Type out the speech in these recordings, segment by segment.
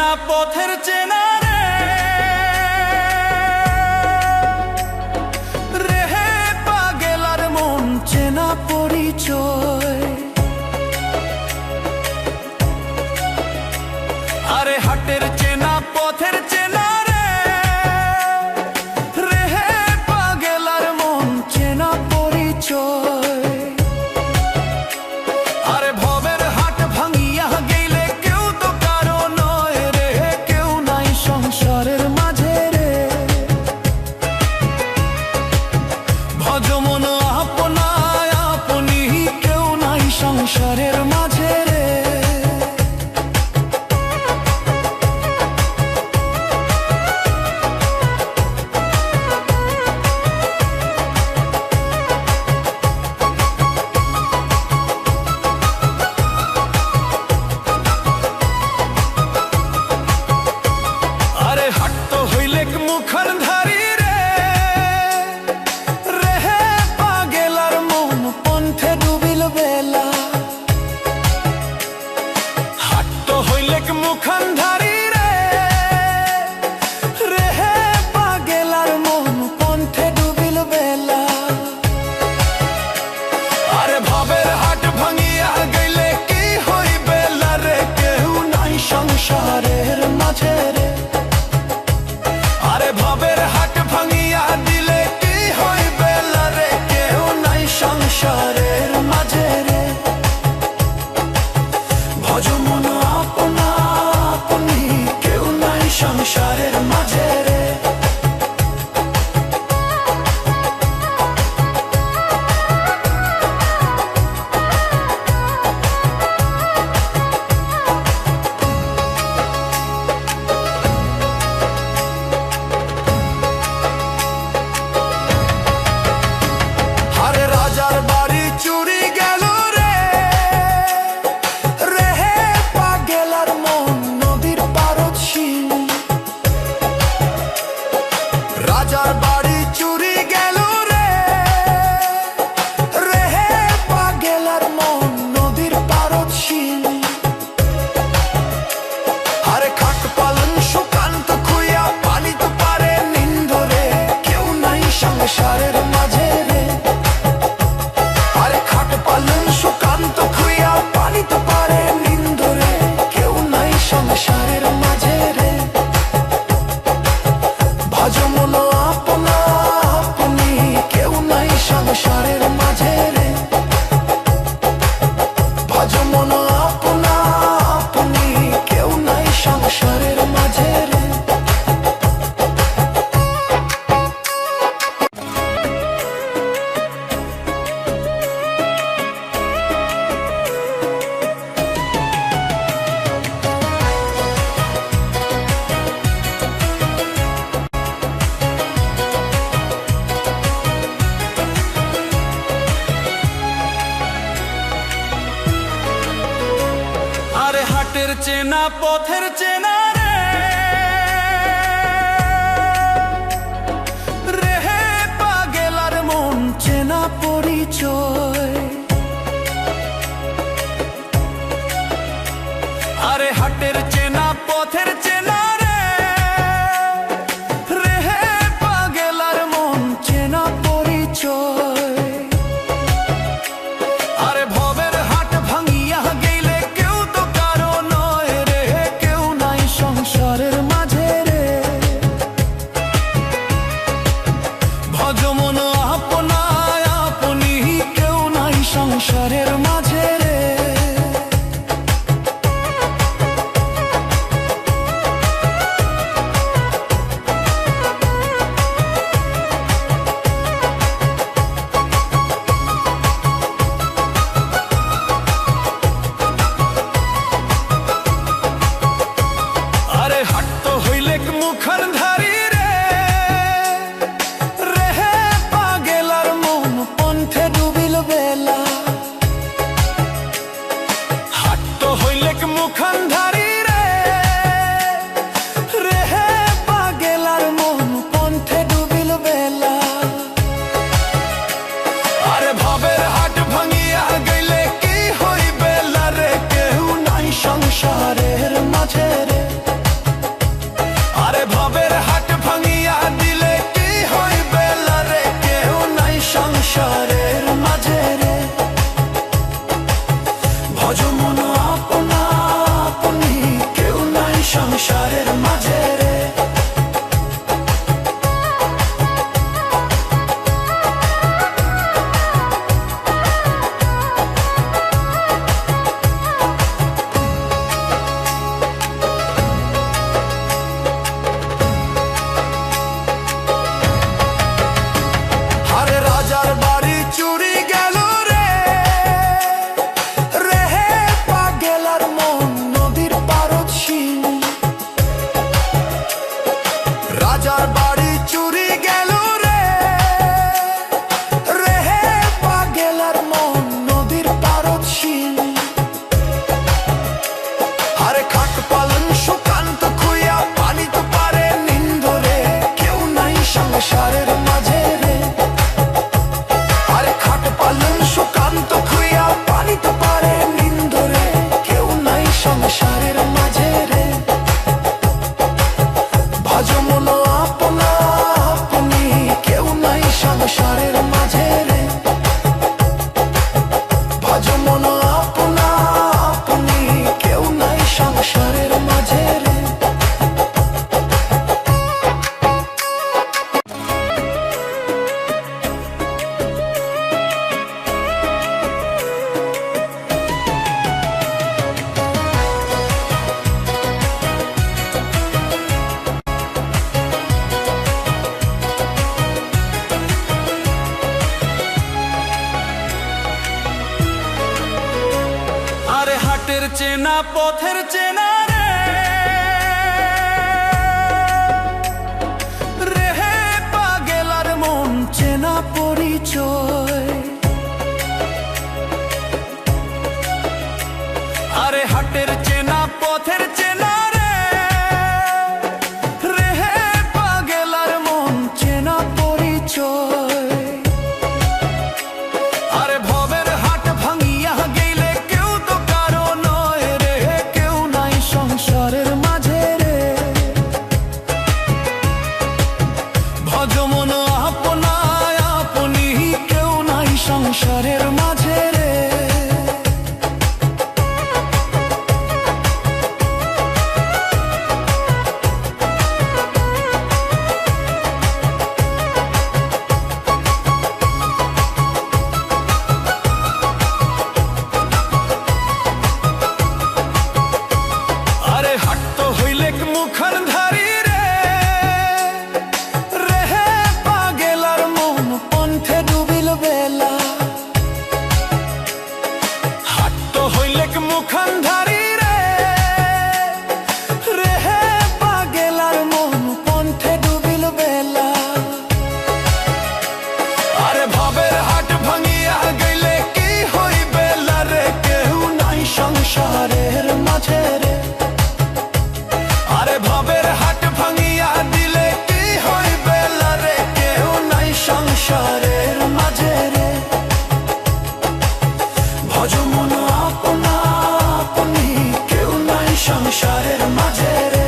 চেনা পথের চেনা রে, রেহে পাগেলার মন চেনা পরিচয়। আরে হাটের চেনা পথের চেনা রে, রেহে পাগেলার মন চেনা পরিচয়। আরে ভবের হাট ভাঙিয়া গেলে কেউ তো কারো নয় রে, কেউ নাই সংসারের মাঝে রে। ভজমন আপনায় আপনি, কেউ নাই সংসারের মাঝে রে। সংসারের মাঝে রে, আরে ভবের হাট ভাঙিয়া দিলে কি হইবে রে, কেউ নাই সংসারের মাঝে রে। ভজমন আপনা আপনি, কেউ নাই সংসারের মাঝে রে। রাজার বাড়ি চুরি গেল রে, রেহে পাগেলার মন নদীর পারদ শিল। আরে খাট পালন সুকান্ত খুইয়া পানি তো পারে নিন্দ রে, কেউ নাই সংসারের মাঝে রে। আরে খাট পালন সুকান্ত খুইয়া পানি তো পারে নিন্দ রে, কেউ নাই সংসারের মাঝে রে। ভজমন আপনা আপনি, কেউ নাই সংসারের মাঝে রে। ভজমন আপনা আপনি, কেউ নাই সংসারের মাঝে রে। আরে হাটের চেনা পথের চেনা রে, রেহে পাগেলার মন চেনা পরিচয়। আরে হাটের চেনা পথের চেনা রে, রেহে পাগেলার মন চেনা পরিচয়। আরে ভবের হাট ভাঙিয়া গেলে কেউ তো কারো নয় রে, কেউ নাই সংসারের মাঝে রে। ভজমন আপনায় আপনি, কেউ হাটের চেনা পথের চেনা রে পাগেলার মন চেনা পরিচয়। আরে হাটের চেনা পথের চেনা রে পাগেলার মন চেনা পরিচয়। আরে ভবের হাট ভাঙিয়া গেলে কেউ তো কারো নয় রে, কেউ নাই সংসারের মাঝে রে। ভজ মন আপনায় আপনি, কেউ নাই সংসারের মাঝে রে। সংসারের মাঝে রে, আরে ভবের হাট ভাঙিয়া দিলে কি হইবে রে, কেউ নাই সংসারের মাঝে রে। ভজ মন আপনা আপনি, কেউ নাই সংসারের মাঝে রে।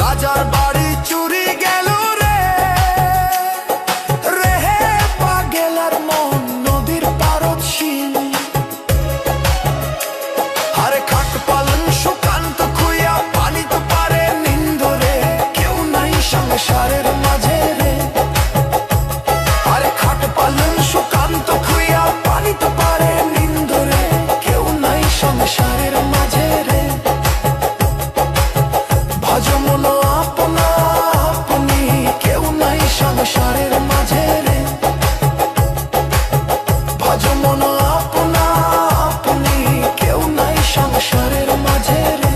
রাজার বাড়ি চুরি গেল রে, রে পাগেলার মন নদীর পারদ শিল। আরে খাট পালন সুকান্ত খুইয়া পানি তো পারে নিন্দরে, কেউ নাই সংসারের মাঝে রে। আরে খাট পালন সুকান্ত খুইয়া পানি তো পারে নিন্দরে, কেউ নাই সংসারের মাঝে রে। ভজ মন আপনা আপনি, কেউ নাই সংসারের মাঝে রে। ভজ মন আপনা আপনি, কেউ নাই সংসারের মাঝে রে।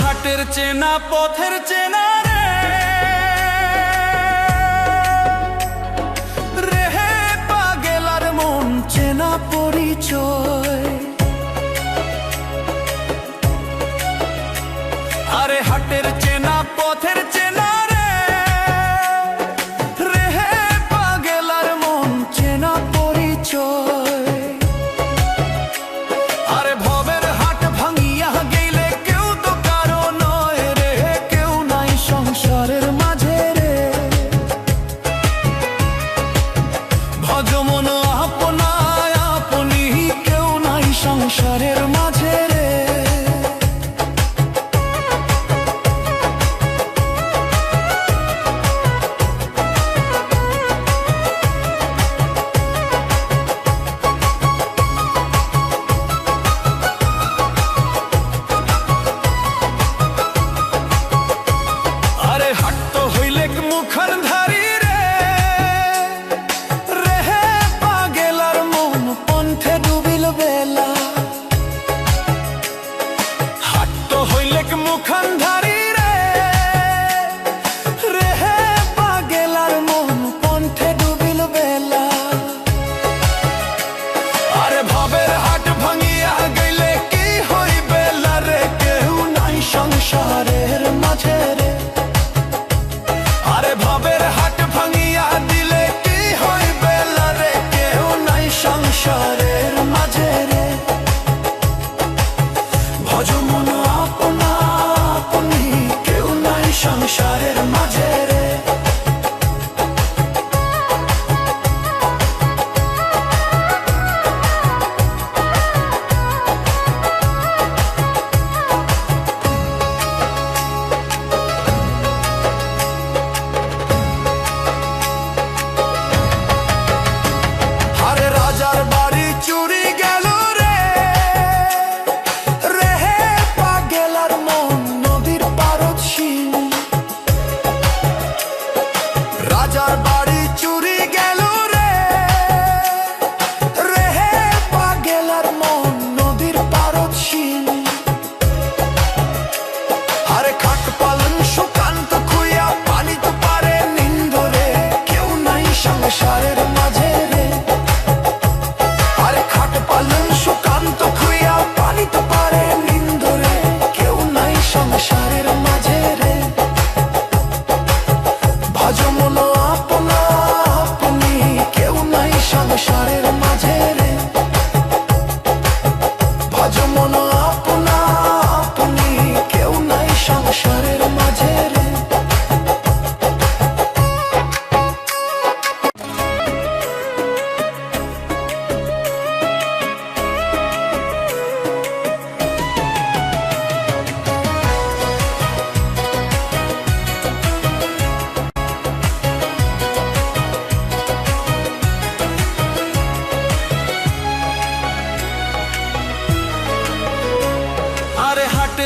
হাটের চেনা পথের চেনা রে পাগেলার মন চেনা পরিচয়। আরে হাটের চেনা পথের চেনা রে পাগেলার মন চেনা পরিচয়। আরে ভবের হাট ভাঙিয়া গেলে কেউ তো কারো নয় রে, কেউ নাই সংসারের মাঝে রে। ভজ মন আপনায় আপনি, কেউ নাই সংসারের মাঝে রে।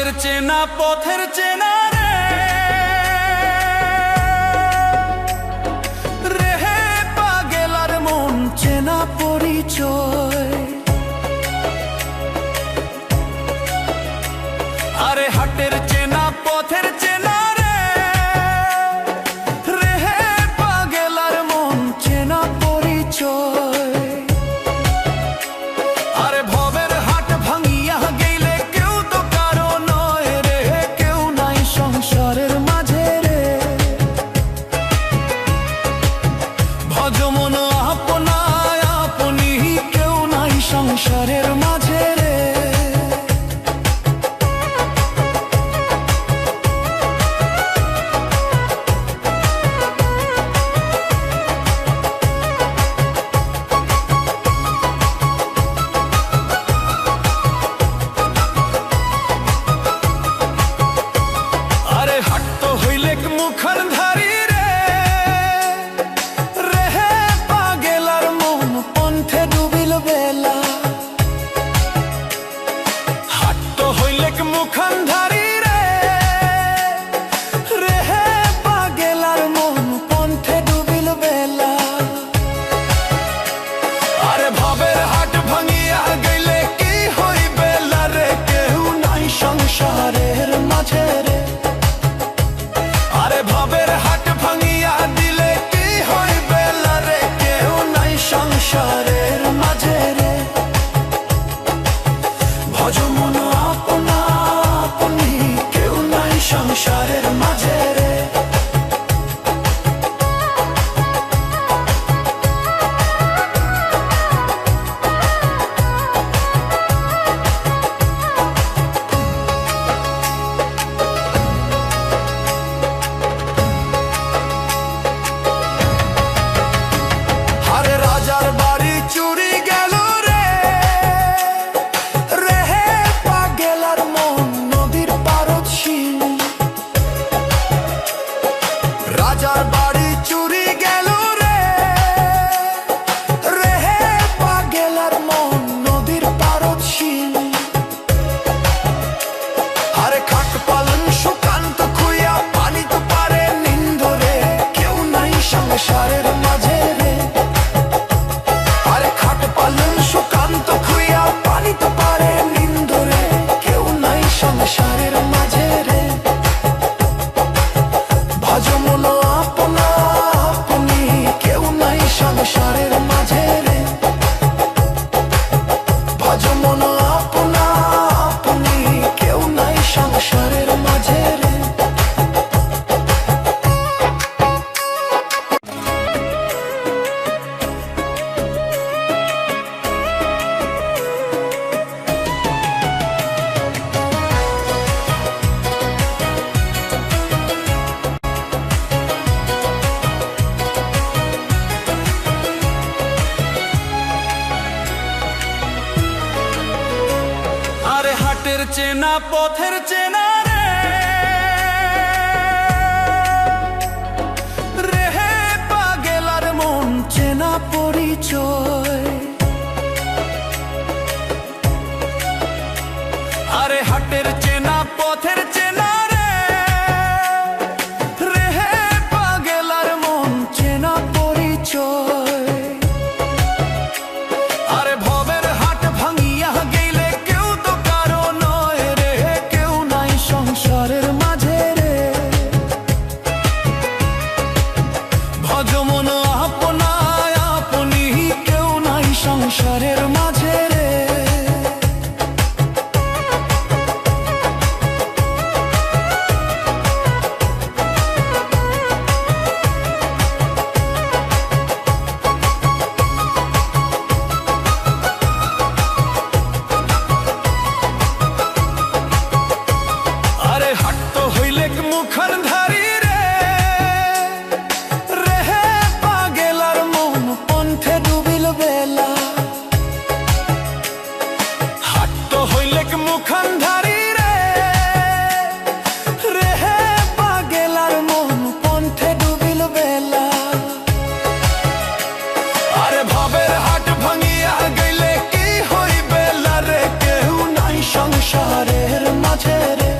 হাটের চেনা পথের চেনা রে হে পাগেলার মন চেনা পরিচয়। আরে হাটের চেনা পথের চেনা রে হে পাগেলার মন চেনা পরিচয়। আরে ভবের হাট ভাঙিয়া গেলে কেউ তো কারো নয় রে, কেউ নাই সংসারের মাঝে রে। ভজ মন আপনায় আপনি, কেউ নাই সংসারের মাঝে রে। মুখর ধারি রে রে হে পাগেলার মন পন্থে ডুবিল বেলা। হাট তো হইলে মুখর ধারি রে রে হে পাগেলার মন পন্থে ডুবিল বেলা। আরে ভবের হাট ভাঙিয়া গেলে কি হইবে রে, কেউ নাই সংসারের মাঝে রে। ভবের হাট ভাঙিয়া দিলে কি হইবে রে, কেউ নাই সংসারের মাঝে রে। ভজ মন আপনা আপনি, কেউ নাই সংসারের মাঝে রে। রাজার বাড়ি চুরি গেল রে রে হে পাগেলার মন নদীর পারদশীল। রাজার বাড়ি চুরি গেল রে রে হে পাগেলার মন নদীর পারদশীল। আরে খাট পালন সুকান্ত খুইয়া পানি তো পারে নিন্দ রে, কেউ নাই সংসারের মাঝে রে। সুকান্ত খুইয়া পানি তো পারে নিন্দ রে, কেউ নাই সংসারের মাঝে রে। ভজ মন আপনা আপনি, কেউ নাই সংসারের মাঝে রে। ভজ মন আপনা আপনি, কেউ নাই সংসারের মাঝে রে। হাটের চেনা পথের চেনা রে হে পাগেলার মন চেনা পরিচয়। আরে হাটের চেনা পথের চেনা রে হে পাগেলার মন চেনা পরিচয়। আরে ভবের হাট ভাঙিয়া গেলে কেউ তো কারো নয় রে, কেউ নাই সংসারের মাঝে রে। ভজ মন আপনায় আপনি, কেউ নাই সংসারের মাঝে রে। মুখর ধারি রে রে হে পাগেলার মন পন্থে ডুবিল বেলা। হাট তো হইলে মুখর ধারি রে রে হে পাগেলার মন পন্থে ডুবিল বেলা। আরে ভবের হাট ভাঙিয়া গেলে কি হইবে রে, কেউ নাই সংসারের মাঝে রে।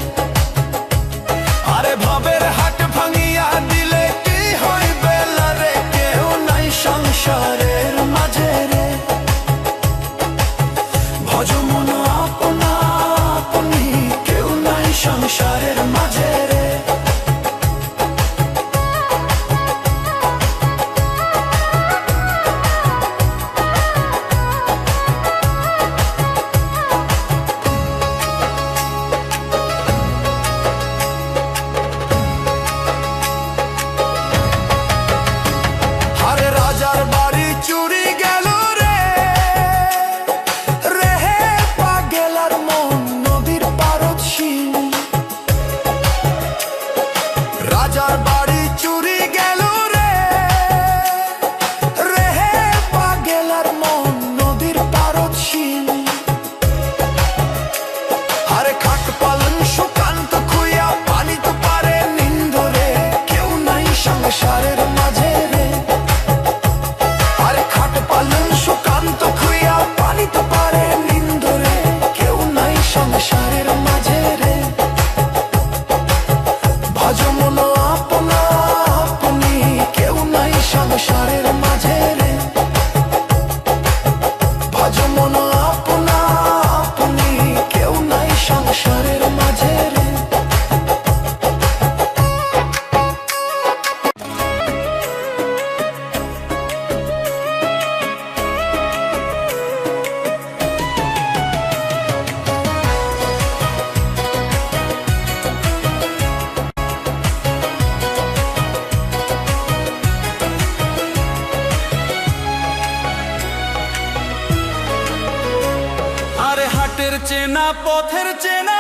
চেনা পথের চেনা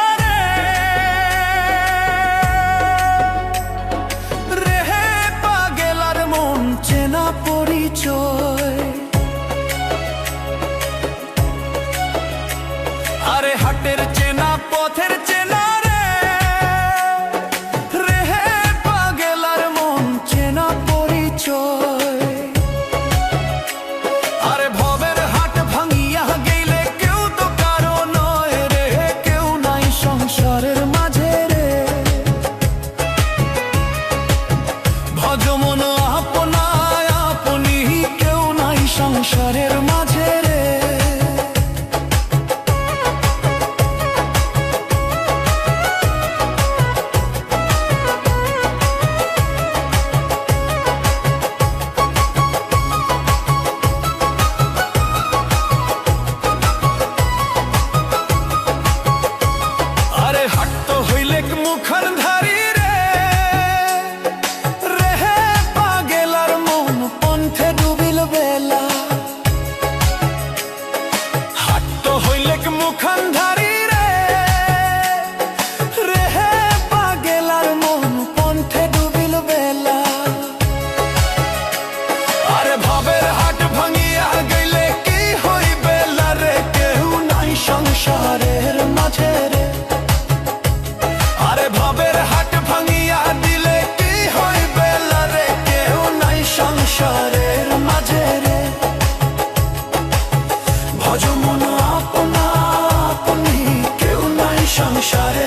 রে হে পাগেলার মন চেনা পরিচয়। আরে হাটের চেনা পথের চেনা রে হে পাগেলার মন চেনা পরিচয়। আরে ভবের হাট ভাঙিয়া গেলে কেউ তো কারো নয় রে, কেউ নাই সংসারের মাঝে রে। ভজ মন আপনায় আপনি, কেউ নাই সংসারের মাঝে রে। মুখর ধারি রে রে হে পাগেলার মন পন্থে ডুবিল বেলা। হাট হইলেক মুখর ধারি রে রে হে পাগেলার মন পন্থে ডুবিল বেলা। আরে ভবের হাট ভাঙিয়া গেলে কি হইবে রে, কেউ নাই সংসারের মাঝে রে। ভবের হাট ভাঙিয়া দিলে কি হইবে রে, কেউ নাই সংসারের মাঝে রে। ভজ মন আপনা আপনি, কেউ নাই সংসারে